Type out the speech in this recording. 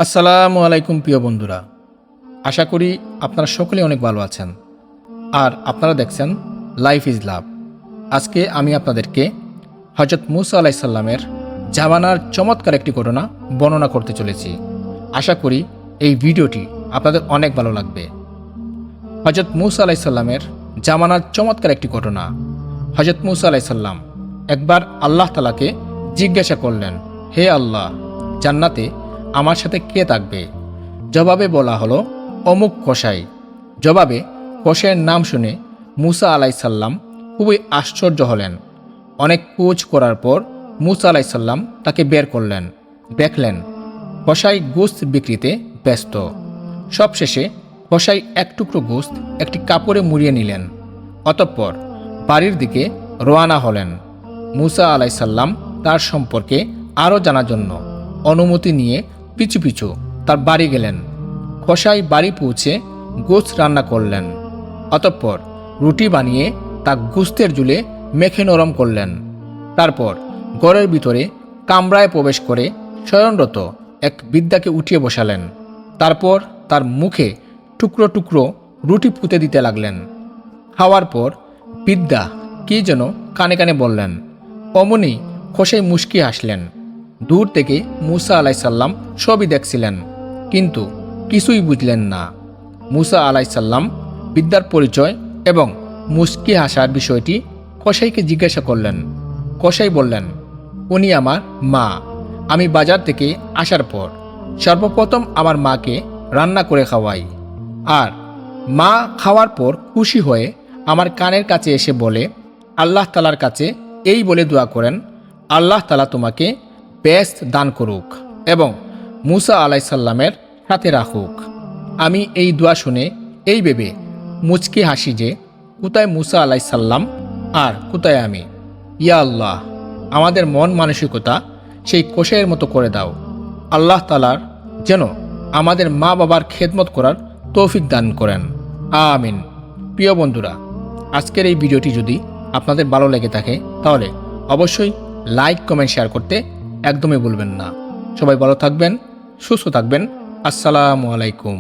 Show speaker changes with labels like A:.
A: আসসালামু আলাইকুম প্রিয় বন্ধুরা, আশা করি আপনারা সকলে অনেক ভালো আছেন। আর আপনারা দেখছেন লাইফ ইজ লাভ। আজকে আমি আপনাদেরকে হযরত মুসা আলাইহিস সালামের জামানার চমৎকার একটি ঘটনা বর্ণনা করতে চলেছি। আশা করি এই ভিডিওটি আপনাদের অনেক ভালো লাগবে। হযরত মুসা আলাইহিস সালামের জামানার চমৎকার একটি ঘটনা। হযরত মুসা আলাইহিস সালাম একবার আল্লাহ তাআলাকে জিজ্ঞাসা করলেন, হে আল্লাহ, জান্নাতে আমার সাথে কে থাকবে? জবাবে বলা হলো অমুক কসাই। জবাবে কসাইয়ের নাম শুনে মুসা আলাইহিস সালাম খুবই আশ্চর্য হলেন। অনেক খোঁজ করার পর মুসা আলাইহিস সালাম তাকে বের করলেন। দেখলেন কসাই গোশত বিক্রিতে ব্যস্ত। সবশেষে কসাই এক টুকরো গোশত একটি কাপড়ে মুড়িয়ে নিলেন। অতঃপর বাড়ির দিকে রওনা হলেন। মুসা আলাইহিস সালাম তার সম্পর্কে আরও জানার জন্য অনুমতি নিয়ে পিছু পিছু তার বাড়ি গেলেন। কসাই বাড়ি পৌঁছে গোশত রান্না করলেন। অতঃপর রুটি বানিয়ে তা গোশতের ঝুলে মেখে নরম করলেন। তারপর ঘরের ভিতরে কামরায় প্রবেশ করে শয়নরত এক বৃদ্ধাকে উঠিয়ে বসালেন। তারপর তার মুখে টুকরো টুকরো রুটি পুঁতে দিতে লাগলেন। খাওয়ার পর বৃদ্ধা কি যেন কানে কানে বললেন। অমনি কসাই মুচকি হাসলেন। দূর থেকে মুসা আলাইহিস সালাম সবই দেখছিলেন, কিন্তু কিছুই বুঝলেন না। মুসা আলাইহিস সালাম বিদ্যার পরিচয় এবং মুচকি হাসার বিষয়টি কসাইকে জিজ্ঞাসা করলেন। কসাই বললেন, উনি আমার মা। আমি বাজার থেকে আসার পর সর্বপ্রথম আমার মাকে রান্না করে খাওয়াই। আর মা খাওয়ার পর খুশি হয়ে আমার কানের কাছে এসে বলে, আল্লাহ তাআলার কাছে এই বলে দোয়া করেন, আল্লাহ তাআলা তোমাকে বেহেশত দান করুক এবং মুসা আলাইহিস সালামের সাথে রাখুক। আমি এই দোয়া শুনে এই ভেবে মুচকি হাসি যে কোথায় মুসা আলাইহিস সালাম আর কোথায় আমি। ইয়া আল্লাহ, আমাদের মন মানসিকতা সেই কসাইয়ের মতো করে দাও। আল্লাহ তাআলার যেন আমাদের মা বাবার খেদমত করার তৌফিক দান করেন, আমিন। প্রিয় বন্ধুরা, আজকের এই ভিডিওটি যদি আপনাদের ভালো লেগে থাকে তাহলে অবশ্যই লাইক, কমেন্ট, শেয়ার করতে একদমই ভুলবেন না। সবাই ভালো থাকবেন, সুস্থ থাকবেন। আসসালামু আলাইকুম।